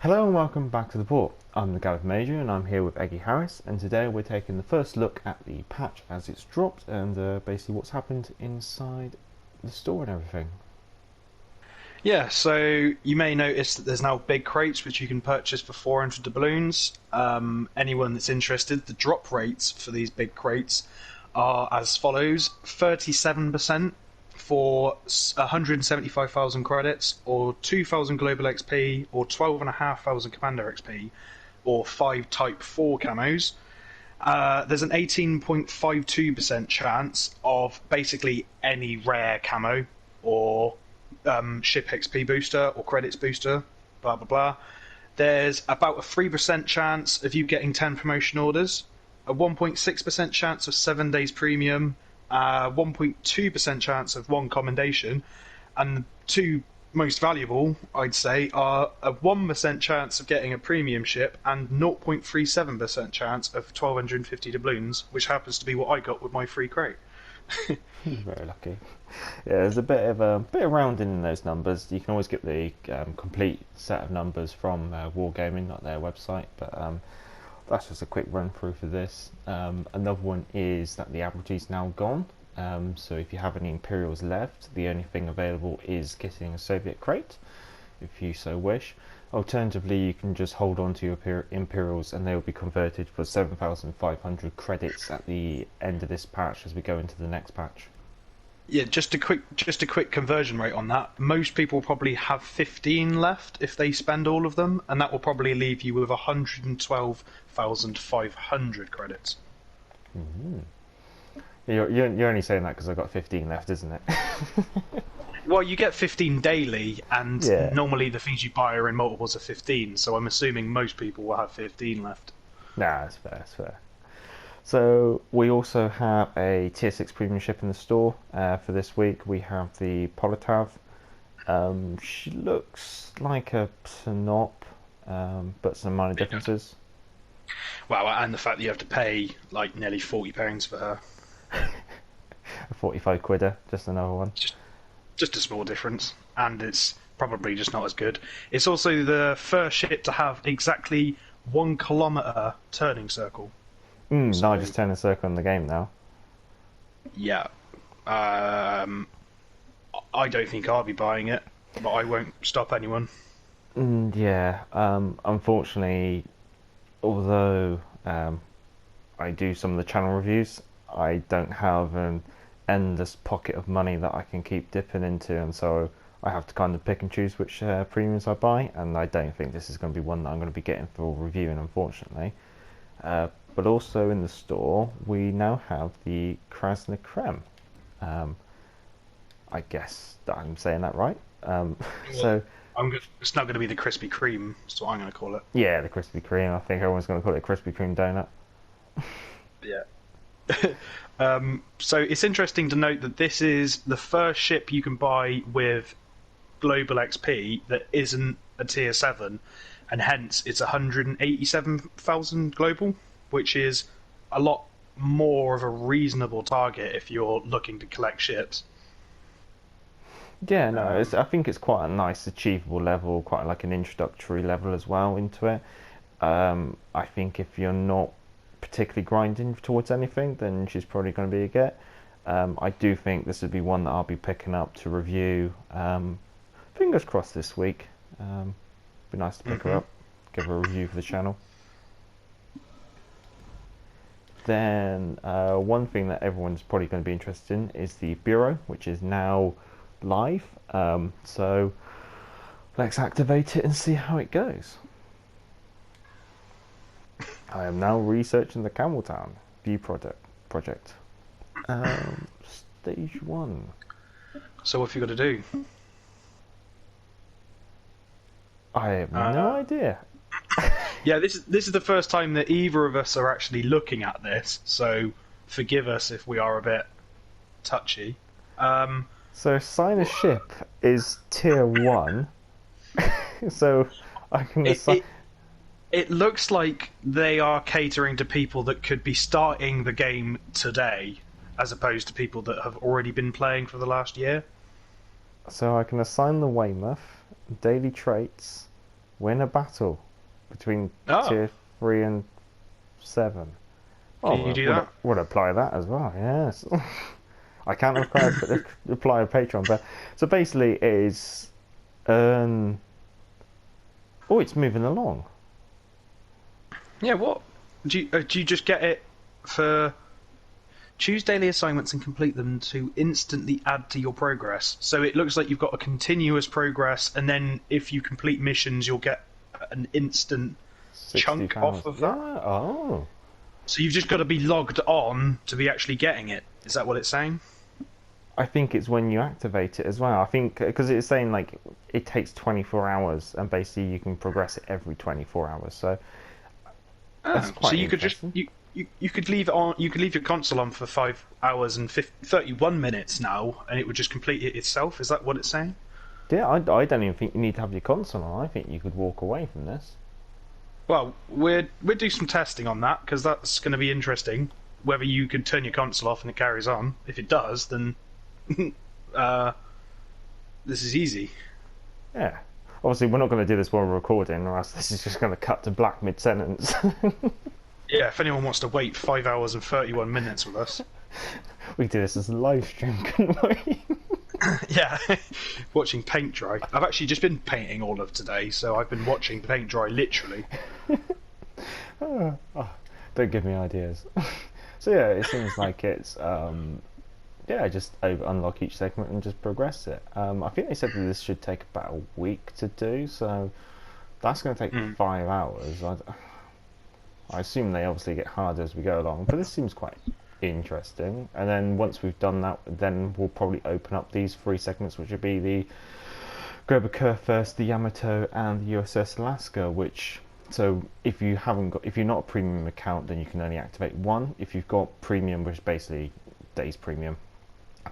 Hello and welcome back to the port. I'm the Gareth Major and I'm here with Eggy Harris, and today we're taking the first look at the patch as it's dropped and basically what's happened inside the store and everything. Yeah, so you may notice that there's now big crates which you can purchase for 400 doubloons. Anyone that's interested, the drop rates for these big crates are as follows: 37% for 175,000 credits, or 2,000 global XP, or 12,500 commander XP, or 5 Type 4 camos. There's an 18.52% chance of basically any rare camo or ship XP booster or credits booster, blah blah blah. There's about a 3% chance of you getting 10 promotion orders, a 1.6% chance of 7 days premium, 1.2% chance of 1 commendation, and the two most valuable, I'd say, are a 1% chance of getting a premium ship and 0.37% chance of 1250 doubloons, which happens to be what I got with my free crate. Very lucky. Yeah, there's a bit of rounding in those numbers. You can always get the complete set of numbers from Wargaming, not their website, but that's just a quick run through for this. Another one is that the Admiralty's now gone. So if you have any Imperials left, the only thing available is getting a Soviet crate, if you so wish. Alternatively, you can just hold on to your Imperials and they will be converted for 7,500 credits at the end of this patch as we go into the next patch. Yeah, just a quick conversion rate on that. Most people probably have 15 left if they spend all of them, and that will probably leave you with 112,500 credits. Mm-hmm. You're only saying that because I've got 15 left, isn't it? Well, you get 15 daily, and Yeah. normally the things you buy are in multiples of 15, so I'm assuming most people will have 15 left. Nah, that's fair, that's fair. So we also have a tier 6 premium ship in the store for this week. We have the Politav. She looks like a Synop, but some minor differences. Wow, and the fact that you have to pay like nearly £40 for her. A 45 quidder, just another one. Just a small difference, and it's probably just not as good. It's also the first ship to have exactly 1 kilometre turning circle. Largest turning circle in the game now. Yeah. I don't think I'll be buying it, but I won't stop anyone. Yeah, unfortunately, although I do some of the channel reviews, I don't have an endless pocket of money that I can keep dipping into, and so I have to kind of pick and choose which premiums I buy, and I don't think this is going to be one that I'm going to be getting for reviewing, unfortunately. But also in the store, we now have the KRASNY. I guess that I'm saying that right. So It's not going to be the Krispy Kreme. That's what I'm going to call it. yeah, the Krispy Kreme. I think everyone's going to call it a Krispy Kreme donut. Yeah. So it's interesting to note that this is the first ship you can buy with global XP that isn't a tier 7, and hence it's 187,000 global, which is a lot more of a reasonable target if you're looking to collect ships. Yeah, no, I think it's quite a nice, achievable level, quite like an introductory level as well into it. I think if you're not particularly grinding towards anything, then she's probably going to be a get. I do think this would be one that I'll be picking up to review. Fingers crossed this week. Be nice to pick her up, give her a review for the channel. Then one thing that everyone's probably going to be interested in is the Bureau, which is now live. So let's activate it and see how it goes. I am now researching the Cameltown View project. Stage 1. So what have you got to do? I have no idea. Yeah, this is the first time that either of us are actually looking at this, so forgive us if we are a bit touchy. So assign a ship is tier 1. So I can assign... It looks like they are catering to people that could be starting the game today, as opposed to people that have already been playing for the last year. So I can assign the Weymouth, daily traits, Win a battle between Oh, tier 3 and 7. Oh, can you do would, that? would apply that as well, yes. I can't apply a Patreon, but so basically it is. Oh, it's moving along. Yeah, what? Do you just get it for choose daily assignments and complete them to instantly add to your progress? So it looks like you've got a continuous progress, and then if you complete missions, you'll get an instant 60 chunk pounds. off of Yeah. that. Oh. So you've just got to be logged on to be actually getting it. Is that what it's saying? I think it's when you activate it as well. I think because it's saying like it takes 24 hours, and basically you can progress it every 24 hours. So that's quite So you could just interesting. you could leave it on. You could leave your console on for 5 hours and 31 minutes now, and it would just complete it itself. Is that what it's saying? Yeah, I don't even think you need to have your console on. I think you could walk away from this. Well, we'll do some testing on that because that's going to be interesting. Whether you can turn your console off and it carries on. If it does, then this is easy. Yeah. Obviously, we're not going to do this while we're recording, or else this is just going to cut to black mid-sentence. Yeah, if anyone wants to wait 5 hours and 31 minutes with us, We do this as a live stream, couldn't we? yeah, watching paint dry. I've actually just been painting all of today, so I've been watching paint dry literally. Oh, don't give me ideas. So yeah, it seems like it's yeah, just unlock each segment and just progress it. I think they said that this should take about a week to do, so that's going to take 5 hours. I assume they obviously get harder as we go along, but this seems quite interesting. And then once we've done that, then we'll probably open up these 3 segments, which would be the Grover First, the Yamato, and the USS Alaska. Which, so if you're not a premium account, then you can only activate 1. If you've got premium, which is basically days premium,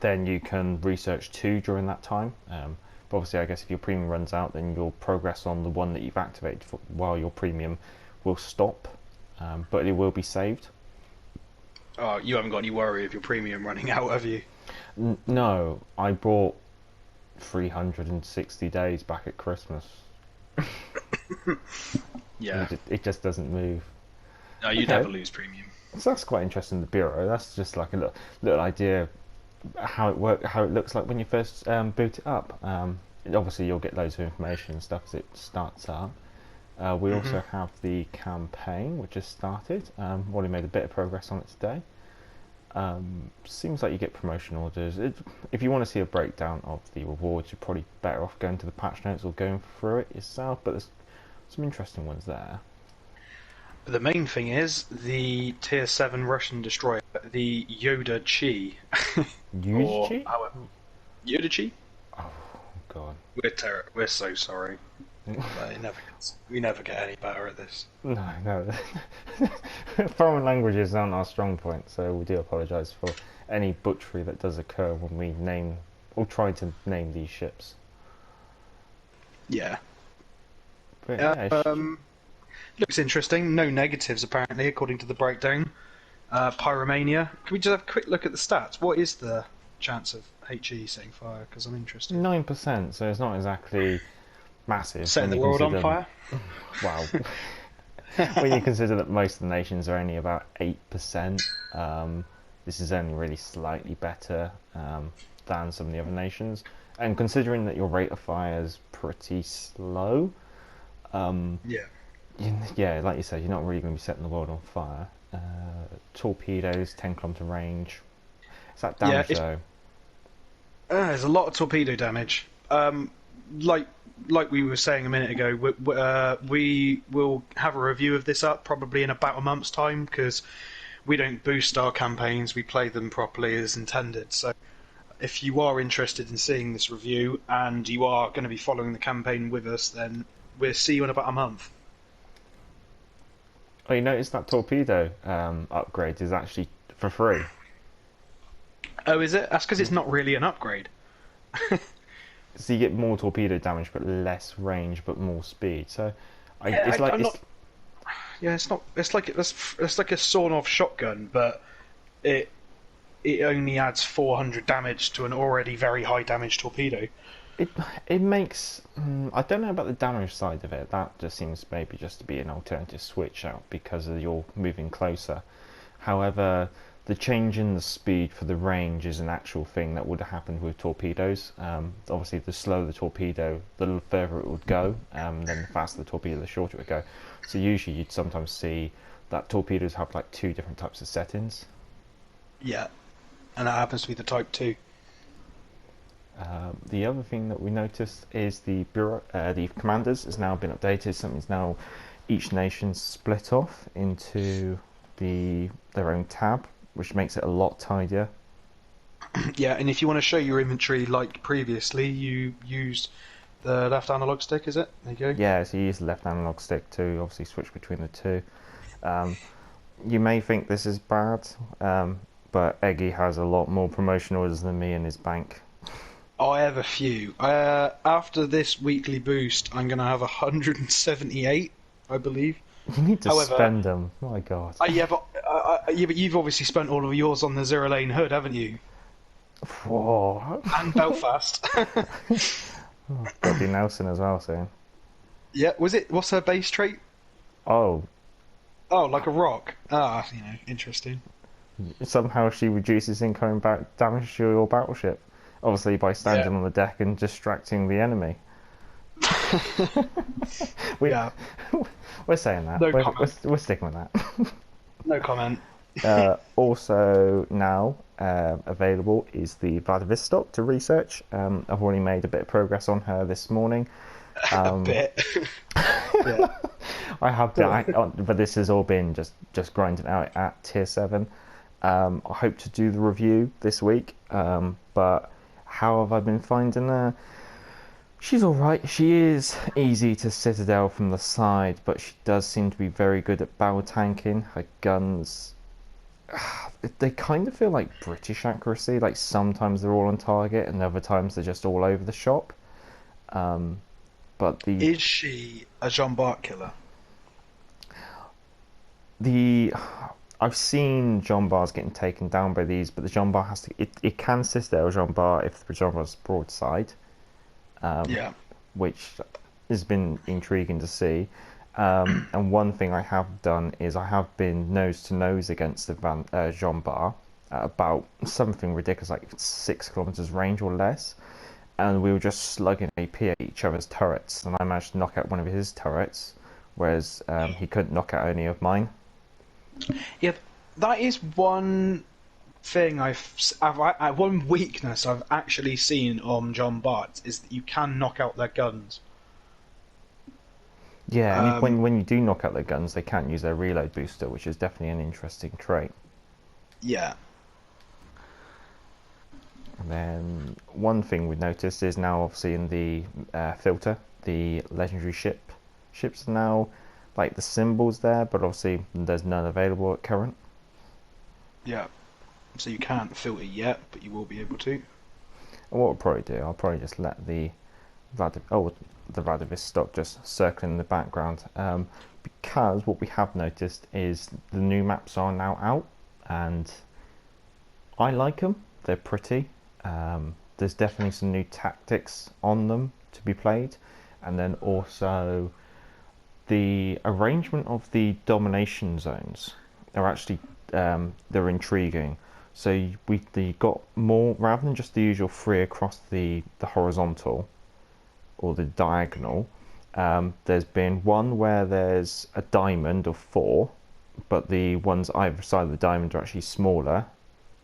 then you can research 2 during that time. But obviously, I guess if your premium runs out, then you'll progress on the one that you've activated while your premium will stop, but it will be saved. Oh, you haven't got any worry of your premium running out, have you? No, I bought 360 days back at Christmas. Yeah. It just doesn't move. No, you'd Okay. never lose premium. So that's quite interesting. The bureau. That's just like a little idea how it looks like when you first boot it up. Obviously, you'll get loads of information and stuff as it starts up. We also have the campaign, which has started. Already made a bit of progress on it today. Seems like you get promotion orders. If you want to see a breakdown of the rewards, you're probably better off going to the patch notes or going through it yourself. But there's some interesting ones there. The main thing is the Tier 7 Russian destroyer, the Yoda Chi. Yuji? Yoda Chi? Oh god. We're so sorry. We never get any better at this. No. Foreign languages aren't our strong point, so we do apologise for any butchery that does occur when we name or try to name these ships. Yeah. But yeah, Looks interesting. No negatives apparently, according to the breakdown. Pyromania. Can we just have a quick look at the stats? What is the chance of HE setting fire? Because I'm interested. 9%, so it's not exactly massive. Setting the when you world on consider- fire? Wow. When you consider that most of the nations are only about 8%, this is only really slightly better than some of the other nations. And considering that your rate of fire is pretty slow, Yeah. yeah, like you said, you're not really going to be setting the world on fire. Torpedoes, 10-kilometer range. It's that damage though. There's a lot of torpedo damage. Like we were saying a minute ago, we will have a review of this up probably in about a month's time because we don't boost our campaigns, we play them properly as intended. So if you are interested in seeing this review and you are going to be following the campaign with us, then we'll see you in about a month. Oh, you notice that torpedo upgrade is actually for free. Oh, is it? That's because it's not really an upgrade. So you get more torpedo damage, but less range, but more speed. So It's not. It's like a sawn-off shotgun, but it only adds 400 damage to an already very high damage torpedo. It it makes I don't know about the damage side of it. That just seems maybe just to be an alternative switch out because of you're moving closer. However, the change in the speed for the range is an actual thing that would have happened with torpedoes. Obviously, the slower the torpedo, the further it would go. Then the faster the torpedo, the shorter it would go. So usually, you'd sometimes see that torpedoes have like two different types of settings. Yeah, and that happens to be the Type 2. The other thing that we noticed is the commanders has now been updated. Something's now each nation's split off into their own tab, which makes it a lot tidier. Yeah, and if you want to show your inventory like previously, you used the left analog stick, is it? There you go. Yeah, so you use the left analog stick to obviously switch between the two. You may think this is bad, but Eggy has a lot more promotion orders than me in his bank. I have a few. After this weekly boost, I'm going to have 178, I believe. You need to However, spend them. My God. yeah, but you've obviously spent all of yours on the Zero Lane Hood, haven't you? Whoa. And Belfast. Debbie Nelson as well soon. Yeah, what's her base trait? Oh, Oh, like a rock. Ah, interesting. somehow she reduces incoming damage to your battleship. Obviously by standing on the deck and distracting the enemy. Yeah. We're saying that. No We're sticking with that. No comment. Also now available is the VLADIVOSTOK to research. I've already made a bit of progress on her this morning. A bit. Yeah. I have been, but this has all been just grinding out at tier 7. I hope to do the review this week, but how have I been finding her? She's alright. She is easy to citadel from the side, but she does seem to be very good at battle tanking. Her guns, they kind of feel like British accuracy. Like sometimes they're all on target, and other times they're just all over the shop. But Is she a Jean Bart killer? I've seen Jean Bars getting taken down by these, but the Jean Bar has to. It can citadel Jean Bar if the Jean Bar's broadside. Yeah. Which has been intriguing to see. And one thing I have done is I have been nose to nose against the Jean Bar at about something ridiculous, like 6 kilometers range or less. And we were just slugging AP at each other's turrets, and I managed to knock out one of his turrets, whereas he couldn't knock out any of mine. Yeah, that is one thing one weakness I've actually seen on John Bart is that you can knock out their guns. Yeah, and when you do knock out their guns, they can't use their reload booster, which is definitely an interesting trait. Yeah. And then one thing we've noticed is now obviously in the filter, the legendary ships are now like the symbols there, but obviously there's none available at current. Yeah. So you can't filter yet, but you will be able to. And what I'll probably do, I'll probably just let the VLADIVOSTOK just circle in the background, because what we have noticed is the new maps are now out, and I like them. They're pretty. There's definitely some new tactics on them to be played, and then also the arrangement of the domination zones are actually they're intriguing. So they got more, rather than just the usual 3 across the horizontal or the diagonal. There's been one where there's a diamond of 4, but the ones either side of the diamond are actually smaller,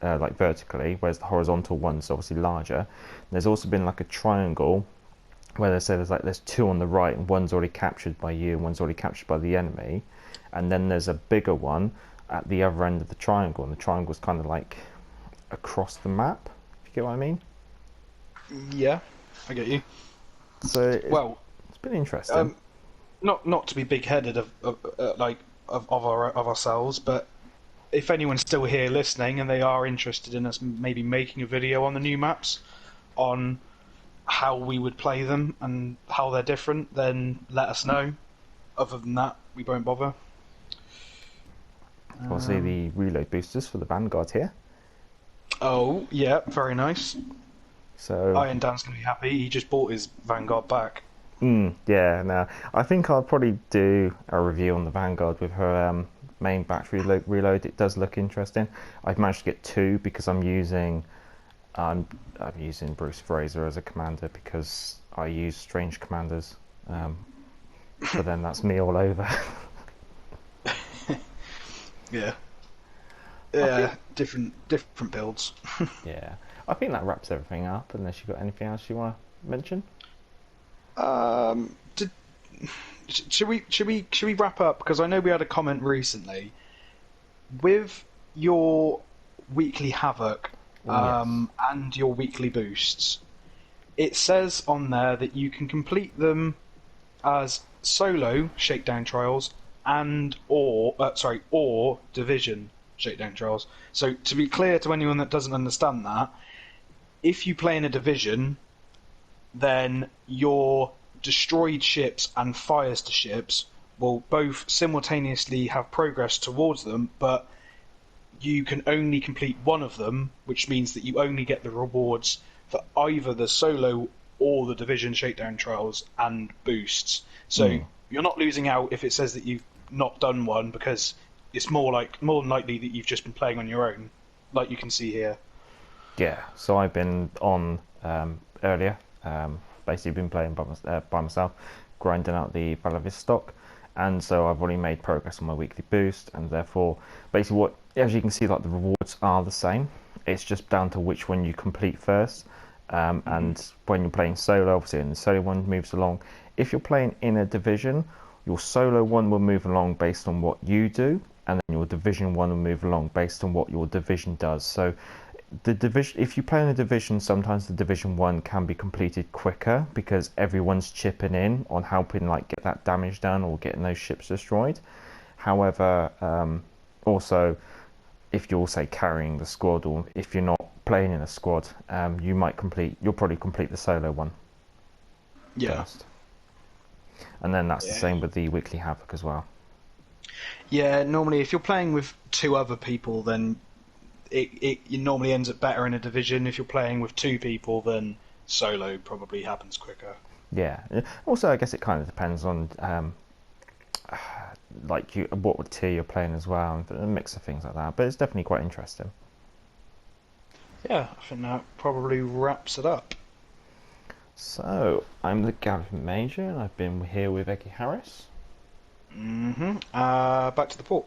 like vertically, whereas the horizontal one's obviously larger. There's also been like a triangle where they say there's 2 on the right, and one's already captured by you and one's already captured by the enemy, and then there's a bigger one at the other end of the triangle, and the triangle's kind of like across the map, if you get what I mean. Yeah, I get you. So it's been interesting. Not to be big-headed of ourselves, but if anyone's still here listening and they are interested in us maybe making a video on the new maps, on how we would play them and how they're different, then let us know. Other than that, we won't bother. Obviously the reload boosters for the Vanguard here. Oh, yeah, very nice. So Iron Dan's going to be happy. He just bought his Vanguard back. yeah, no, I think I'll probably do a review on the Vanguard with her main battery reload. It does look interesting. I've managed to get two because I'm using Bruce Fraser as a commander because I use strange commanders. But then that's me all over. Yeah. I Yeah, think, different builds. yeah, I think that wraps everything up. Unless you've got anything else you want to mention? Did, should we wrap up? Because I know we had a comment recently with your weekly havoc Yes. and your weekly boosts. It says on there that you can complete them as solo shakedown trials or division shakedown trials. So to be clear to anyone that doesn't understand that, if you play in a division, then your destroyed ships and fires to ships will both simultaneously have progress towards them, but you can only complete one of them, which means that you only get the rewards for either the solo or the division shakedown trials and boosts. So you're not losing out if it says that you've not done one, because it's more than likely that you've just been playing on your own, like you can see here. Yeah, so I've been on earlier, basically been playing by myself, grinding out the VLADIVOSTOK, and so I've already made progress on my weekly boost, and therefore, basically what, as you can see, like the rewards are the same. It's just down to which one you complete first, and when you're playing solo, obviously, and the solo one moves along. If you're playing in a division, your solo one will move along based on what you do, and then your division one will move along based on what your division does. So the division, if you play in a division, sometimes the division one can be completed quicker because everyone's chipping in on helping like get that damage done or getting those ships destroyed. However, also if you're say carrying the squad, or if you're not playing in a squad, you'll probably complete the solo one first, and then that's the same with the weekly havoc as well. Yeah, normally if you're playing with two other people, then it normally ends up better in a division. If you're playing with two people, then solo probably happens quicker. Yeah. Also, I guess it kind of depends on what tier you're playing as well, and a mix of things like that. But it's definitely quite interesting. Yeah, I think that probably wraps it up. So I'm the Gavin Major, and I've been here with Eggy Harris. Back to the port.